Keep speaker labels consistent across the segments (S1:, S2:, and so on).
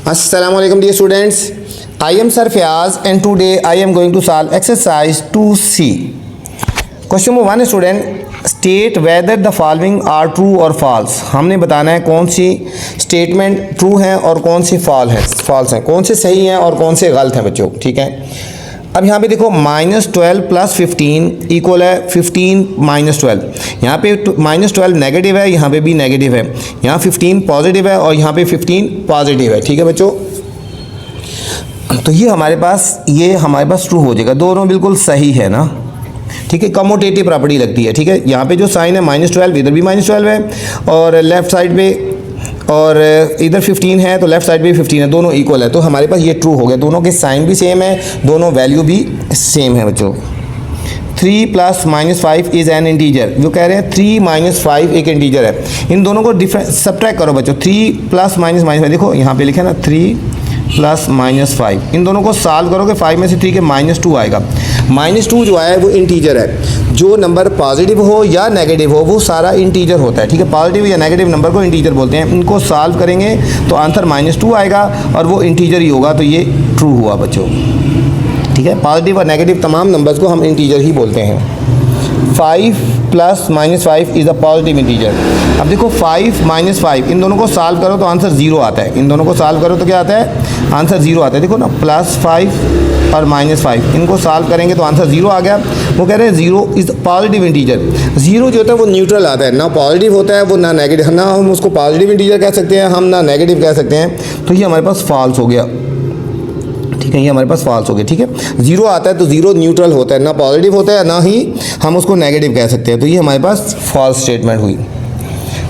S1: Assalamualaikum dear students. I am Sir Fayaz and today I am going to solve exercise 2C. Question number 1 student, state whether the following are true or false. हमने बताना है कौन सी statement true है और कौन सी false है, कौन से सही हैं और कौन से गलत हैं बच्चों। ठीक है, अब यहाँ पे देखो -12 + 15 इक्वल है 15 - 12। यहाँ पे -12 नेगेटिव है, यहाँ पे भी नेगेटिव है, यहाँ 15 पॉजिटिव है और यहाँ पे 15 पॉजिटिव है। ठीक है बच्चों, तो ये हमारे पास ट्रू हो जाएगा, दोनों बिल्कुल सही है ना। ठीक है, कमोटेटिव प्रॉपर्टी लगती है। ठीक है, यहाँ पे जो साइन है -12, इधर भी -12 है और लेफ्ट साइड पे और इधर 15 है तो लेफ्ट साइड पे भी 15 है, दोनों इक्वल है, तो हमारे पास ये ट्रू हो गया। दोनों के साइन भी सेम है, दोनों वैल्यू भी सेम है बच्चों। 3 + -5 इज़ एन इंटीजर। जो कह रहे हैं 3 - 5 एक इंटीजर है। इन दोनों को डिफरेंस सब्ट्रैक्ट करो बच्चों। 3 + -5 देखो यहाँ पे लिखा है ना, 3 + -5। इन दोनों को सॉल्व करोगे 5 में से 3 के -2 आएगा। -2 जो है वो इंटीजर है। जो नंबर पॉजिटिव हो या नेगेटिव हो वो सारा इंटीजर होता है। ठीक है, पॉजिटिव या नेगेटिव नंबर को इंटीजर बोलते हैं। इनको सॉल्व करेंगे तो आंसर -2 आएगा और वो इंटीजर ही होगा, तो ये ट्रू हुआ बच्चों। ठीक है, पॉजिटिव और नेगेटिव तमाम नंबर्स को हम इंटीजर ही बोलते हैं। 5 + -5 इज़ अ पॉजिटिव इंटीजर। अब देखो 5 - 5 इन दोनों को सॉल्व करो तो आंसर 0 आता है। इन दोनों को सॉल्व करो तो क्या आता है, आंसर 0 आता है। देखो ना, +5 और -5 इनको सॉल्व करेंगे तो आंसर 0 आ गया। वो कह रहे हैं 0 इज़ पॉजिटिव इंटीजर। 0 जो होता है वो न्यूट्रल आता है, ना पॉजिटिव होता है वो ना नेगेटिव, ना हम उसको पॉजिटिव इंटीजर कह सकते हैं हम ना नेगेटिव कह सकते हैं, तो ये हमारे पास फॉल्स हो गया। ठीक है, ये हमारे पास फॉल्स हो गया। ठीक है, 0 आता है तो 0 न्यूट्रल होता है, ना पॉजिटिव होता है ना ही हम उसको नेगेटिव कह सकते हैं, तो ये हमारे पास फॉल्स स्टेटमेंट हुई।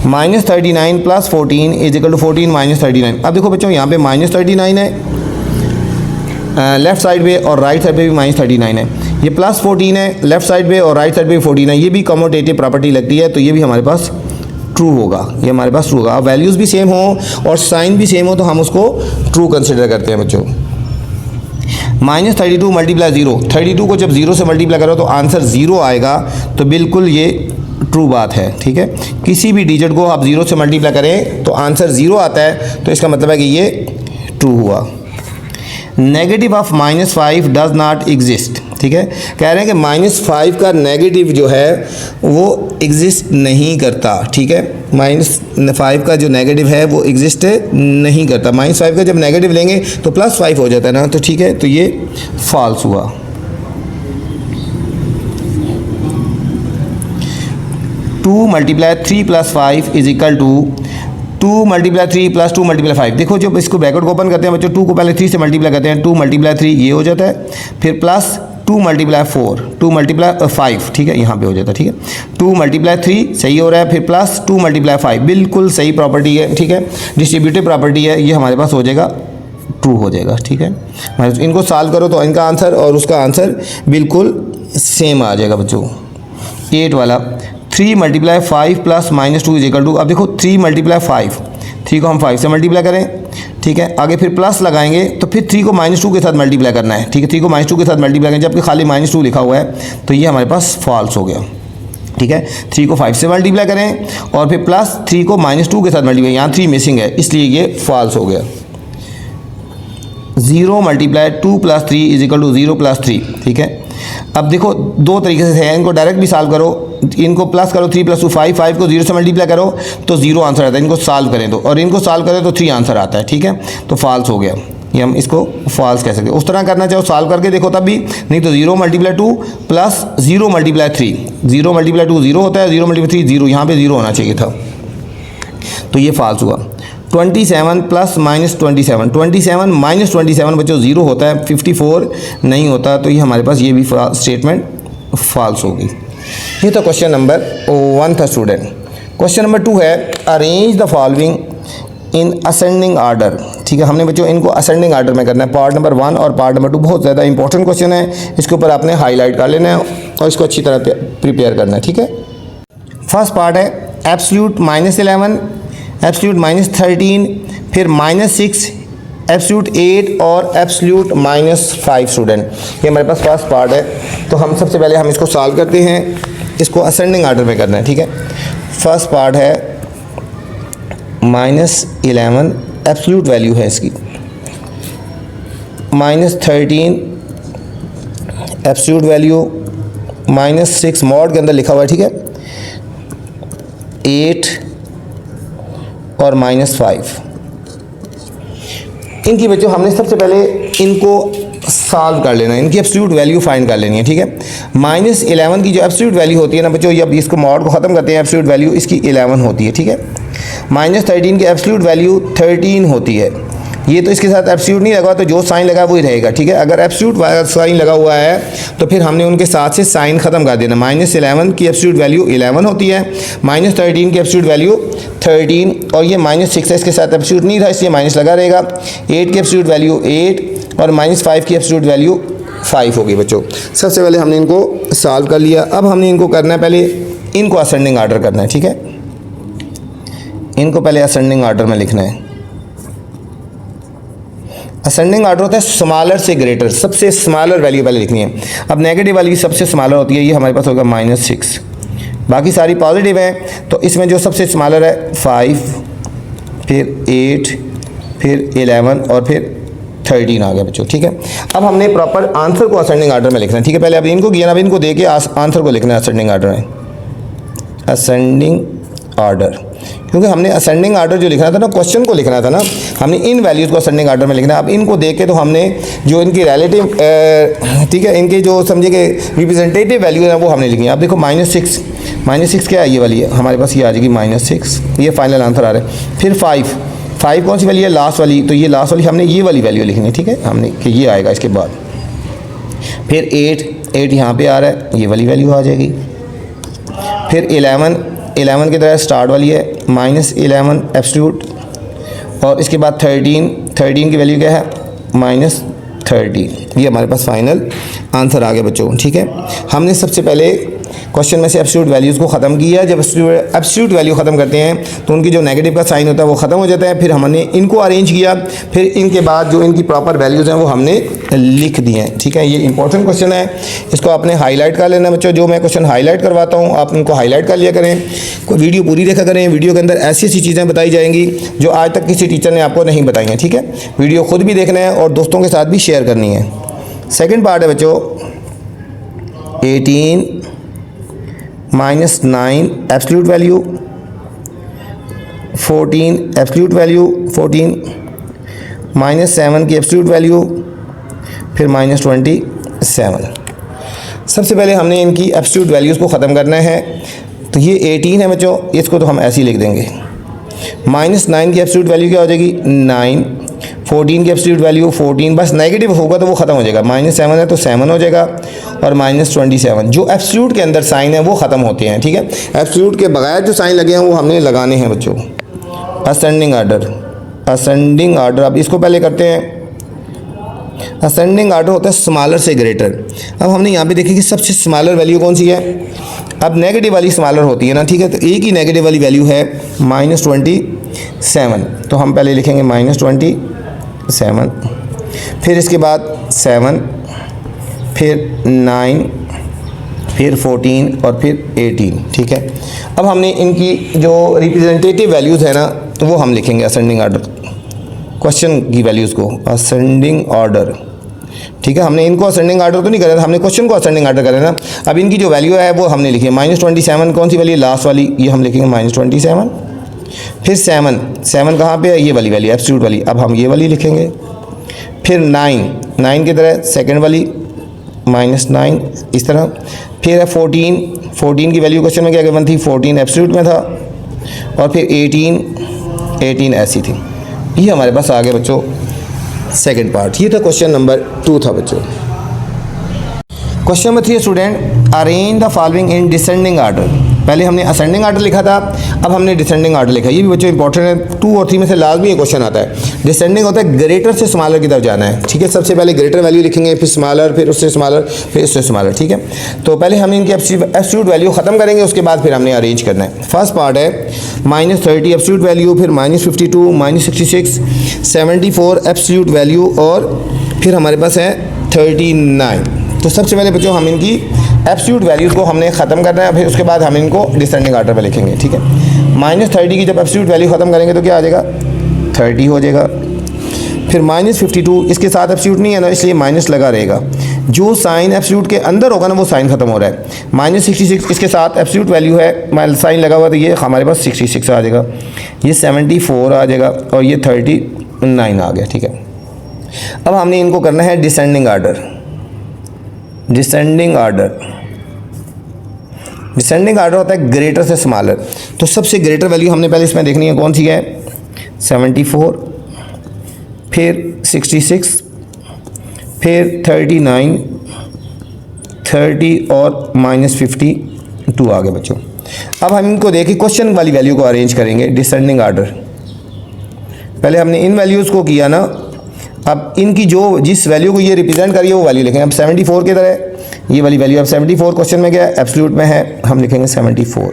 S1: -39 + 14 = 14 - 39। अब देखो बच्चों यहाँ पे -39 है लेफ़्ट साइड पे और राइट साइड पे भी -39 है। ये +14 है लेफ़्ट साइड पे और राइट साइड पे भी 14 है। ये भी कमोटेटिव प्रॉपर्टी लगती है, तो ये भी हमारे पास ट्रू होगा। ये हमारे पास ट्रू होगा। अब वैल्यूज़ भी सेम हो और साइन भी सेम हो तो हम उसको ट्रू कंसिडर करते हैं बच्चों। -32 × 0, 32 को जब 0 से मल्टीप्लाई करो तो आंसर 0 आएगा, तो बिल्कुल ये ट्रू बात है। ठीक है, किसी भी डिजिट को आप 0 से मल्टीप्लाई करें तो आंसर 0 आता है, तो इसका मतलब है कि ये ट्रू हुआ। Negative of -5 does not exist. ठीक है, कह रहे हैं कि -5 का नेगेटिव जो है वो एग्जिस्ट नहीं करता। ठीक है, -5 का जो नेगेटिव है वो एग्जिस्ट नहीं करता। -5 का जब नेगेटिव लेंगे तो +5 हो जाता है ना, तो ठीक है, तो ये फॉल्स हुआ। टू × 3 + 5 = 2 × 3 + 2 × 5। देखो जब इसको ब्रैकेट को ओपन करते हैं बच्चों, 2 को पहले 3 से मल्टीप्लाई करते हैं, 2 × 3 ये हो जाता है, फिर +2 × 4, 2 × 5। ठीक है, यहाँ पे हो जाता है। ठीक है, 2 × 3 सही हो रहा है, फिर +2 × 5 बिल्कुल सही प्रॉपर्टी है। ठीक है, डिस्ट्रीब्यूटिव प्रॉपर्टी है, ये हमारे पास हो जाएगा, ट्रू हो जाएगा। ठीक है, इनको सॉल्व करो तो इनका आंसर और उसका आंसर बिल्कुल सेम आ जाएगा बच्चों। 8 वाला 3 × 5 + -2 = अब देखो 3 × 5, 3 को हम 5 से मल्टीप्लाई करें। ठीक है, आगे फिर प्लस लगाएंगे तो फिर 3 को -2 के साथ मल्टीप्लाई करना है। ठीक है, 3 को -2 के साथ मल्टीप्लाई करें, जबकि खाली -2 लिखा हुआ है, तो ये हमारे पास फॉल्स हो गया। ठीक है, 3 को 5 से मल्टीप्लाई करें और फिर +3 को -2 के साथ मल्टीप्लाई, यहाँ 3 मिसिंग है इसलिए ये फॉल्स हो गया। 0 × 2 + 3 = 0 + 3। ठीक है, अब देखो दो तरीके से है, इनको डायरेक्ट भी सॉल्व करो, इनको प्लस करो 3 + 2 5, 5 को 0 से मल्टीप्लाई करो तो 0 आंसर आता है। इनको सॉल्व करें तो, और इनको सॉल्व करें तो 3 आंसर आता है। ठीक है, तो फॉल्स हो गया, ये हम इसको फॉल्स कह सकते हैं। उस तरह करना चाहो सॉल्व करके देखो तब भी, नहीं तो 0 × 2 + 0 × 3, 0 × 2 0 होता है, 0 × 3 0, यहाँ पे 0 होना चाहिए था, तो ये फॉल्स हुआ। 27 + -27, 27 - 27 बच्चों 0 होता है, 54 नहीं होता, तो ये हमारे पास ये भी स्टेटमेंट फॉल्स होगी। ये तो क्वेश्चन नंबर 1 था स्टूडेंट। क्वेश्चन नंबर 2 है, arrange the following in ascending order. ठीक है, हमने बच्चों इनको असेंडिंग आर्डर में करना है। पार्ट नंबर 1 और पार्ट नंबर 2 बहुत ज़्यादा इंपॉर्टेंट क्वेश्चन है, इसके ऊपर आपने हाईलाइट कर लेना है और इसको अच्छी तरह प्रिपेयर करना है। ठीक है, फर्स्ट पार्ट है एब्सोल्यूट -11, एब्सोल्यूट -13, फिर -6, एब्सोल्यूट 8 और एब्सोल्यूट -5 स्टूडेंट। ये हमारे पास फर्स्ट पार्ट है, तो हम सबसे पहले हम इसको सॉल्व करते हैं। इसको असेंडिंग आर्डर में करना है। ठीक है, फर्स्ट पार्ट है -11 एब्सोल्यूट वैल्यू है इसकी, -13 एब्सोल्यूट वैल्यू, -6 मॉड के अंदर लिखा हुआ है, ठीक है, 8 और -5। इनकी बच्चों हमने सबसे पहले इनको सॉल्व कर लेना है, इनकी एब्सोल्यूट वैल्यू फाइंड कर लेनी है, ठीक है। -11 की जो एब्सोल्यूट वैल्यू होती है ना बच्चों, जब इसको मॉड को ख़त्म करते हैं एब्सोल्यूट वैल्यू इसकी 11 होती है, ठीक है। -13 की एब्सोल्यूट वैल्यू 13 होती है। ये तो इसके साथ एब्सोल्यूट नहीं लगा, तो जो साइन लगा वही रहेगा, ठीक है। अगर एब्सोल्यूट साइन लगा हुआ है तो फिर हमने उनके साथ से साइन ख़त्म कर देना। -11 की एब्सोल्यूट वैल्यू 11 होती है, -13 की एब्सोल्यूट वैल्यू 13, और ये -6 है, इसके साथ एब्सोल्यूट नहीं था इसलिए माइनस लगा रहेगा। 8 की एब्सोल्यूट वैल्यू 8 और -5 की एब्सोल्यूट वैल्यू 5 होगी बच्चों। सबसे पहले हमने इनको सॉल्व कर लिया। अब हमने इनको करना है, पहले इनको असेंडिंग आर्डर करना है, ठीक है। इनको पहले असेंडिंग आर्डर में लिखना है। असेंडिंग आर्डर होता है स्मॉलर से ग्रेटर, सबसे स्मॉलर वैल्यू पहले लिखनी है। अब नेगेटिव वाली सबसे स्मॉलर होती है, ये हमारे पास होगा -6, बाकी सारी पॉजिटिव हैं, तो इसमें जो सबसे स्मॉलर है 5, फिर 8, फिर 11 और फिर 13 आ गया बच्चों, ठीक है। अब हमने प्रॉपर आंसर को असेंडिंग आर्डर में लिखना है, ठीक है। पहले अब इनको किया, अब इनको दे के आंसर को लिखना है असेंडिंग आर्डर में, असेंडिंग आर्डर, क्योंकि हमने असेंडिंग आर्डर जो लिखना था ना, क्वेश्चन को लिखना था ना, हमने इन वैल्यूज़ को असेंडिंग आर्डर में लिखना है। अब इनको देख के तो हमने जो इनकी रिलेटिव, ठीक है, इनके जो समझे कि रिप्रेजेंटेटिव वैल्यू है वो हमने लिखी है। अब देखो -6 क्या है, ये वाली है हमारे पास, ये आ जाएगी -6, ये फाइनल आंसर आ रहा है। फिर 5 कौन सी वैल्यू है, लास्ट वाली, तो ये लास्ट वाली हमने ये वाली वैल्यू लिखनी है, ठीक है, हमने कि ये आएगा इसके बाद। फिर 8 यहाँ पे आ रहा है, ये वाली वैल्यू आ जाएगी। फिर 11 की तरह स्टार्ट वाली है, -11 एब्सोल्यूट, और इसके बाद 13 की वैल्यू क्या है, -30। ये हमारे पास फाइनल आंसर आ गया बच्चों, ठीक है। हमने सबसे पहले क्वेश्चन में से एब्सोल्यूट वैल्यूज़ को ख़त्म किया। जब एब्सोल्यूट वैल्यू ख़त्म करते हैं तो उनकी जो नेगेटिव का साइन होता है वो ख़त्म हो जाता है। फिर हमने इनको अरेंज किया, फिर इनके बाद जो इनकी प्रॉपर वैल्यूज़ हैं वो हमने लिख दिए हैं, ठीक है। ये इंपॉर्टेंट क्वेश्चन है, इसको आपने हाईलाइट कर लेना बच्चों। जो मैं क्वेश्चन हाईलाइट करवाता हूँ आप उनको हाईलाइट कर लिया करें, कोई वीडियो पूरी देखा करें। वीडियो के अंदर ऐसी ऐसी चीज़ें बताई जाएंगी जो आज तक किसी टीचर ने आपको नहीं बताई हैं, ठीक है। वीडियो खुद भी देखना है और दोस्तों के साथ भी शेयर करनी है। सेकेंड पार्ट है बच्चों, 18 -9 एब्सोल्यूट वैल्यू, 14 एब्सोल्यूट वैल्यू 14, -7 की एब्सोल्यूट वैल्यू, फिर -27। सबसे पहले हमने इनकी एब्सोल्यूट वैल्यूज़ को ख़त्म करना है। तो ये 18 है बच्चों, इसको तो हम ऐसे ही लिख देंगे। -9 की एब्सोल्यूट वैल्यू क्या हो जाएगी, 9। 14 की एब्सोल्यूट वैल्यू 14, बस नेगेटिव होगा तो वो ख़त्म हो जाएगा। -7 है तो 7 हो जाएगा, और -27। जो एब्सोल्यूट के अंदर साइन है वो ख़त्म होते हैं, ठीक है। एब्सोल्यूट के बगैर जो साइन लगे हैं वो हमने लगाने हैं बच्चों। असेंडिंग आर्डर, अब इसको पहले करते हैं। असेंडिंग आर्डर होता है स्मॉलर से ग्रेटर। अब हमने यहाँ पे देखी कि सबसे स्मॉलर वैल्यू कौन सी है, अब नेगेटिव वाली स्मॉलर होती है ना, ठीक है। तो एक ही नेगेटिव वाली वैल्यू है -27, तो हम पहले लिखेंगे -27, फिर इसके बाद 7, फिर 9, फिर 14 और फिर 18, ठीक है। अब हमने इनकी जो रिप्रेजेंटेटिव वैल्यूज़ है ना तो वो हम लिखेंगे असेंडिंग आर्डर, क्वेश्चन की वैल्यूज़ को असेंडिंग आर्डर, ठीक है। हमने इनको असेंडिंग आर्डर तो नहीं करा था, हमने क्वेश्चन को असेंडिंग आर्डर करा ना। अब इनकी जो वैल्यू है वो हमने लिखी है। -27 कौन सी वाली, लास्ट वाली, ये हम लिखेंगे -27। फिर 7 कहाँ पे है, ये वाली वैल्यू एब्सोल्यूट वाली, अब हम ये वाली लिखेंगे। फिर 9 की तरह सेकंड वाली -9 इस तरह। फिर है 14 की वैल्यू क्वेश्चन में क्या गिवन थी, 14 एब्सोल्यूट में था, और फिर 18 ऐसी थी। ये हमारे पास आ गया बच्चों सेकंड पार्ट। ये था क्वेश्चन नंबर 2 था बच्चों। Question number 3 student, arrange the following in descending order. पहले हमने असेंडिंग आर्डर लिखा था, अब हमने डिसेंडिंग आर्डर लिखा। ये भी बच्चों इंपॉर्टेंट है, 2 और 3 में से लाजमी ये क्वेश्चन आता है। डिसेंडिंग होता है ग्रेटर से स्मॉलर की तरफ जाना है, ठीक है। सबसे पहले ग्रेटर वैल्यू लिखेंगे, फिर स्मॉलर, फिर उससे स्मॉलर, फिर उससे स्मॉलर, ठीक है। तो पहले हमने इनकी एब्सोल्यूट वैल्यू ख़त्म करेंगे, उसके बाद फिर हमने अरेंज करना है। फर्स्ट पार्ट है -30 एब्सोल्यूट वैल्यू, फिर -52, -66, 74 एब्सोल्यूट वैल्यू, और फिर हमारे पास है 39। तो सबसे पहले बच्चों हम इनकी एब्सोल्यूट वैल्यूज़ को हमने ख़त्म करना है, फिर उसके बाद हम इनको डिसेंडिंग आर्डर में लिखेंगे, ठीक है। -30 की जब एब्सोल्यूट वैल्यू ख़त्म करेंगे तो क्या आ जाएगा, 30 हो जाएगा। फिर -52, इसके साथ एब्सोल्यूट नहीं है ना, इसलिए माइनस लगा रहेगा। जो साइन एब्सोल्यूट के अंदर होगा ना वो साइन ख़त्म हो रहा है। -66 इसके साथ एब्सोल्यूट वैल्यू है, साइन लगा हुआ, तो ये हमारे पास 66 आ जाएगा, ये 74 आ जाएगा और ये 39 आ गया। ठीक है, अब हमने इनको करना है डिसेंडिंग आर्डर। डिसेंडिंग आर्डर होता है ग्रेटर से स्मॉलर। तो सबसे ग्रेटर वैल्यू हमने पहले इसमें देखनी है, कौन सी है? 74, फिर 66, फिर 39, 30 और -52 आ गए बच्चों। अब हम इनको देखिए क्वेश्चन वाली वैल्यू को अरेंज करेंगे डिसेंडिंग आर्डर। पहले हमने इन वैल्यूज़ को किया ना, अब इनकी जो जिस वैल्यू को ये रिप्रेजेंट करिए वो वैल्यू लिखेंगे। अब 74 की तरह ये वाली वैल्यू, अब 74 क्वेश्चन में क्या है? एब्सोल्यूट में है, हम लिखेंगे 74।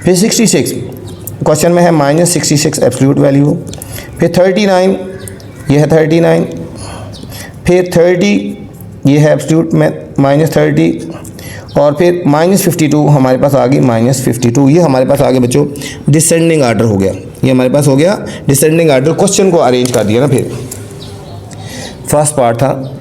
S1: फिर 66 क्वेश्चन में है -66 एब्सोल्यूट वैल्यू। फिर 39 ये है 39, फिर 30 ये है एब्सोल्यूट में -30, और फिर -52 हमारे पास आ गई -52। ये हमारे पास आ गया बच्चों डिसेंडिंग आर्डर हो गया, ये हमारे पास हो गया डिसेंडिंग आर्डर। क्वेश्चन को अरेंज कर दिया ना। फिर फर्स्ट पार्ट था,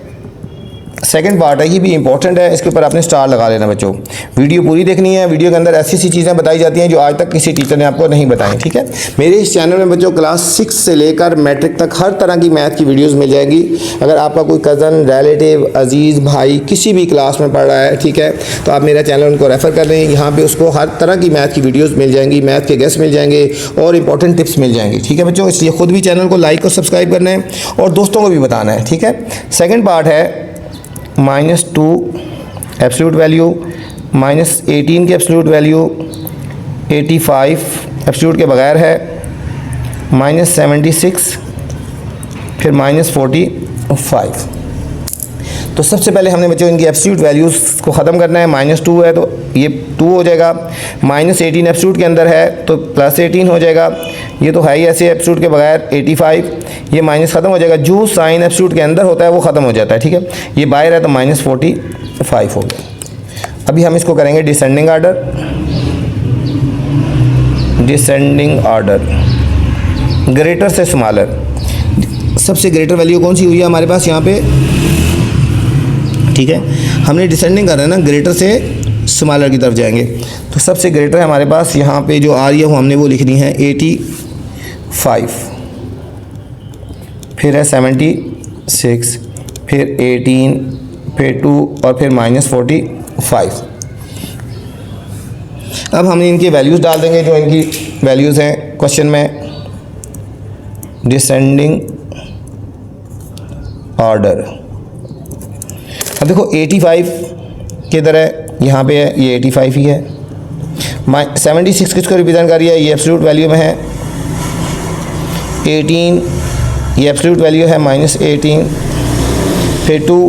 S1: सेकंड पार्ट है, ये भी इंपॉर्टेंट है, इसके ऊपर आपने स्टार लगा लेना बच्चों। वीडियो पूरी देखनी है, वीडियो के अंदर ऐसी ऐसी चीज़ें बताई जाती हैं जो आज तक किसी टीचर ने आपको नहीं बताई। ठीक है, मेरे इस चैनल में बच्चों क्लास 6 से लेकर मैट्रिक तक हर तरह की मैथ की वीडियोस मिल जाएगी। अगर आपका कोई कज़न, रिलेटिव, अजीज़ भाई किसी भी क्लास में पढ़ रहा है, ठीक है, तो आप मेरा चैनल उनको रेफ़र कर लें, यहाँ पर उसको हर तरह की मैथ की वीडियोज़ मिल जाएंगी, मैथ के गेस्ट मिल जाएंगे और इंपॉर्टेंट टिप्स मिल जाएंगी। ठीक है बच्चों, इसलिए ख़ुद भी चैनल को लाइक और सब्सक्राइब करना है और दोस्तों को भी बताना है। ठीक है, सेकेंड पार्ट है -2 एब्सोल्यूट वैल्यू, -18 की एब्सोल्यूट वैल्यू, 85 एब्सोल्यूट के बगैर है, -76, फिर -45। तो सबसे पहले हमने बच्चों इनकी एब्सोल्यूट वैल्यूज़ को ख़त्म करना है। -2 है तो ये 2 हो जाएगा, -18 एब्सोल्यूट के अंदर है तो +18 हो जाएगा, ये तो है ही ऐसे एब्सोल्यूट के बगैर 85, ये माइनस ख़त्म हो जाएगा, जो साइन एब्सोल्यूट के अंदर होता है वो ख़त्म हो जाता है। ठीक है, ये बाहर है तो -45 हो गया। अभी हम इसको करेंगे descending order. Descending order greater से स्मॉलर, सबसे ग्रेटर वैल्यू कौन सी हुई है हमारे पास यहाँ पे? ठीक है, हमने डिसेंडिंग कर रहा है ना, ग्रेटर से स्मॉलर की तरफ जाएंगे। तो सबसे ग्रेटर है हमारे पास यहाँ पे जो आ रही है वो हमने वो लिखनी है 85, फिर है 76, फिर 18, फिर 2 और फिर -45। अब हमने इनकी वैल्यूज़ डाल देंगे जो इनकी वैल्यूज़ हैं क्वेश्चन में। डिसेंडिंग ऑर्डर, अब देखो 85 किधर है? यहाँ पे है, ये 85 ही है। 76 किसको रिप्रेजेंट कर रही है? ये एब्सोल्यूट वैल्यू में है। 18 ये एब्सोल्यूट वैल्यू है -18, फिर 2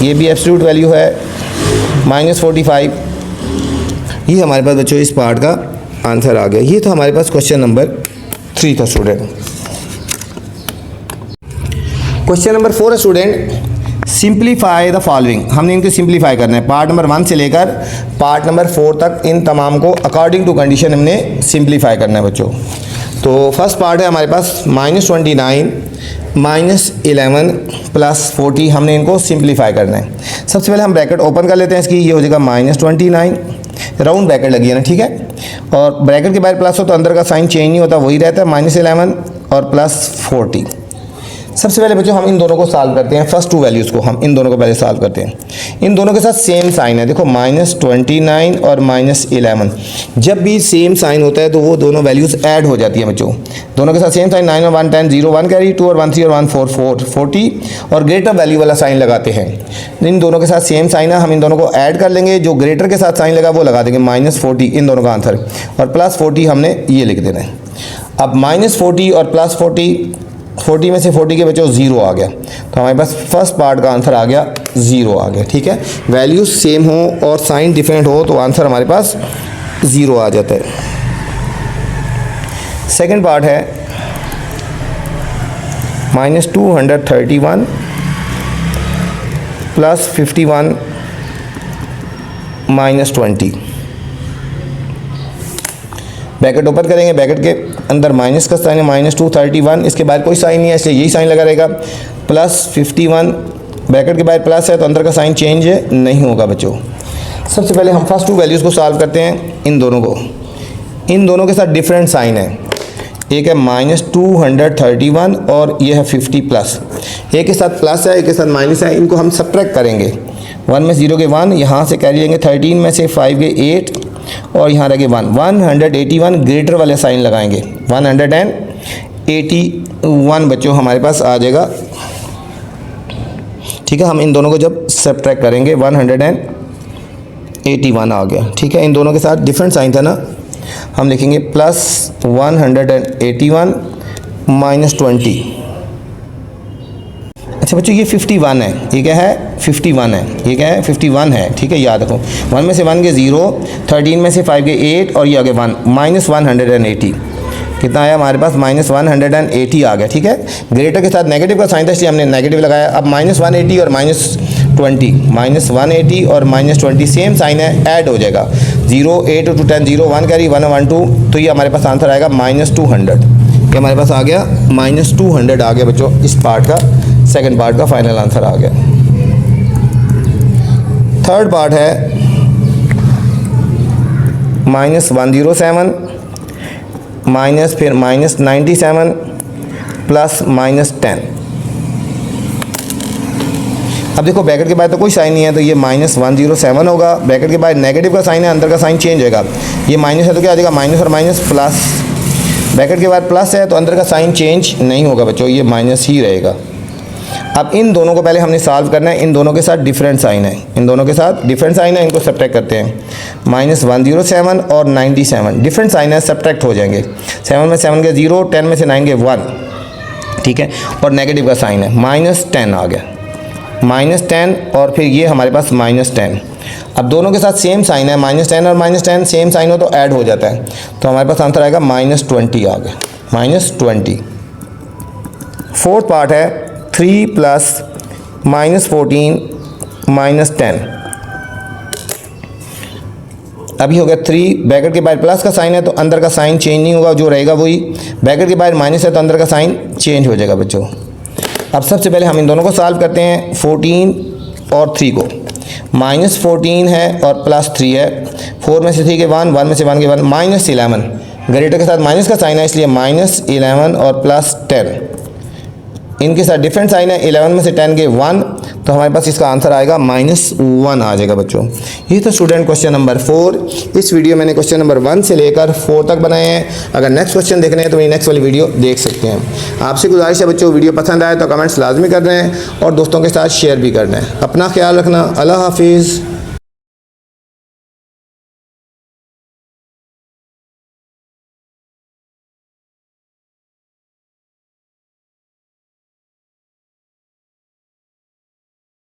S1: ये भी एब्सोल्यूट वैल्यू है -45। ये हमारे पास बच्चों इस पार्ट का आंसर आ गया। ये तो हमारे पास क्वेश्चन नंबर 3 था स्टूडेंट। क्वेश्चन नंबर 4 है स्टूडेंट, सिंप्लीफाई द फॉलोइंग। हमने इनको सिंप्लीफाई करना है, पार्ट नंबर 1 से लेकर पार्ट नंबर 4 तक इन तमाम को अकॉर्डिंग टू कंडीशन हमने सिंप्लीफाई करना है बच्चों। तो फर्स्ट पार्ट है हमारे पास -29 -11 +40, हमने इनको सिंप्लीफाई करना है। सबसे पहले हम ब्रैकेट ओपन कर लेते हैं इसकी, ये हो जाएगा -29, राउंड ब्रैकेट लगी है ना, ठीक है, और ब्रैकेट के बाहर प्लस हो तो अंदर का साइन चेंज नहीं होता, वही रहता है -11 और +40। सबसे पहले बच्चों हम इन दोनों को सॉल्व करते हैं, फर्स्ट 2 वैल्यूज़ को हम इन दोनों को पहले सॉल्व करते हैं। इन दोनों के साथ सेम साइन है, देखो -29 और -11, जब भी सेम साइन होता है तो वो दोनों वैल्यूज़ ऐड हो जाती हैं बच्चों। दोनों के साथ सेम साइन, 9 और 1 10, 0 1 कैरी, 2 और 1 3 और 1 4 4 40 और ग्रेटर वैल्यू वाला साइन लगाते हैं। इन दोनों के साथ सेम साइन है, हम इन दोनों को ऐड कर लेंगे, जो ग्रेटर के साथ साइन लगा वो लगा देंगे -40, इन दोनों का आंसर, और +40 हमने ये लिख देना है। अब -40 और +40, 40 में से 40 के बच्चों 0 आ गया, तो हमारे पास फर्स्ट पार्ट का आंसर आ गया 0 आ गया। ठीक है, वैल्यूज सेम हो और साइन डिफरेंट हो तो आंसर हमारे पास 0 आ जाता है। सेकंड पार्ट है -231 +51 -20। ब्रैकेट ओपन करेंगे, ब्रैकेट के अंदर माइनस का साइन है, -231, इसके बाद कोई साइन नहीं है इसलिए यही साइन लगा रहेगा, +51, ब्रैकेट के बाद प्लस है तो अंदर का साइन चेंज नहीं होगा बच्चों। सबसे पहले हम फर्स्ट 2 वैल्यूज़ को सॉल्व करते हैं, इन दोनों को, इन दोनों के साथ डिफरेंट साइन है, एक है -231 और ये है 50 प्लस, एक के साथ प्लस है एक के साथ माइनस है, इनको हम सब्ट्रैक्ट करेंगे, 1 में 0 के 1, यहाँ से कैरी लेंगे 13 में से 5 के 8 और यहाँ रह गए 1, 181 ग्रेटर वाले साइन लगाएंगे, 181 बच्चों हमारे पास आ जाएगा। ठीक है, हम इन दोनों को जब सब्ट्रैक्ट करेंगे 181 आ गया। ठीक है, इन दोनों के साथ डिफरेंट साइन था ना, हम लिखेंगे +181 -20। अच्छा बच्चों ये 51 है, ये क्या है 51 है, ये क्या है 51 है। ठीक है, याद रखो 1 में से 1 के 0, 13 में से 5 के 8 और ये आ गए 1, -180 कितना आया हमारे पास -180 आ गया। ठीक है, ग्रेटर के साथ नेगेटिव का साइन था इसलिए हमने नेगेटिव लगाया। अब -180 और -180 और -20 सेम साइन है, ऐड हो जाएगा, 0 8 to 10 0 1 कैरी 1 1 2, तो ये हमारे पास आंसर आएगा -200। ये हमारे पास आ गया -200 आ गया बच्चों, इस पार्ट का सेकंड पार्ट का फाइनल आंसर आ गया। थर्ड पार्ट है -107 माइनस फिर -97 प्लस -10। अब देखो ब्रैकेट के बाद तो कोई साइन नहीं है तो ये -107 होगा, ब्रैकेट के बाद नेगेटिव का साइन है, अंदर का साइन चेंज होगा, ये माइनस है तो क्या आ जाएगा माइनस और माइनस प्लस, ब्रैकेट के बाद प्लस है तो अंदर का साइन चेंज नहीं होगा बच्चों, ये माइनस ही रहेगा। अब इन दोनों को पहले हमने सॉल्व करना है, इन दोनों के साथ डिफरेंट साइन है, इन दोनों के साथ डिफरेंट साइन है, इनको सब्ट्रैक्ट करते हैं, -107 और 97 डिफरेंट साइन है, सब्ट्रैक्ट हो जाएंगे, 7 में 7 के 0, 10 में से 9 के 1। ठीक है, और नेगेटिव का साइन है, -10 आ गया, -10 और फिर ये हमारे पास -10। अब दोनों के साथ सेम साइन है, -10 और -10 सेम साइन हो तो ऐड हो जाता है, तो हमारे पास आंसर आएगा -20 आ गया, -20। फोर्थ पार्ट है 3 प्लस -14 -10। अभी हो गया 3, ब्रैकेट के बाहर प्लस का साइन है तो अंदर का साइन चेंज नहीं होगा, जो रहेगा वही, ब्रैकेट के बाहर माइनस है तो अंदर का साइन चेंज हो जाएगा बच्चों। अब सबसे पहले हम इन दोनों को सॉल्व करते हैं, 14 और 3 को, -14 है और +3 है, 4 में से 3 के 1, 1 में से 1 के 1, -11 ग्रेटर के साथ माइनस का साइन है इसलिए -11 और +10, इनके साथ डिफरेंट साइन है, 11 में से 10 के 1, तो हमारे पास इसका आंसर आएगा -1 आ जाएगा बच्चों। ये तो स्टूडेंट क्वेश्चन नंबर 4। इस वीडियो मैंने क्वेश्चन नंबर 1 से लेकर 4 तक बनाए हैं। अगर नेक्स्ट क्वेश्चन देखने हैं तो मेरी नेक्स्ट वाली वीडियो देख सकते हैं। आपसे गुजारिश है बच्चों, वीडियो पसंद आए तो कमेंट्स लाजमी कर रहे हैं और दोस्तों के साथ शेयर भी कर रहे हैं। अपना ख्याल रखना, अल्लाह हाफिज़।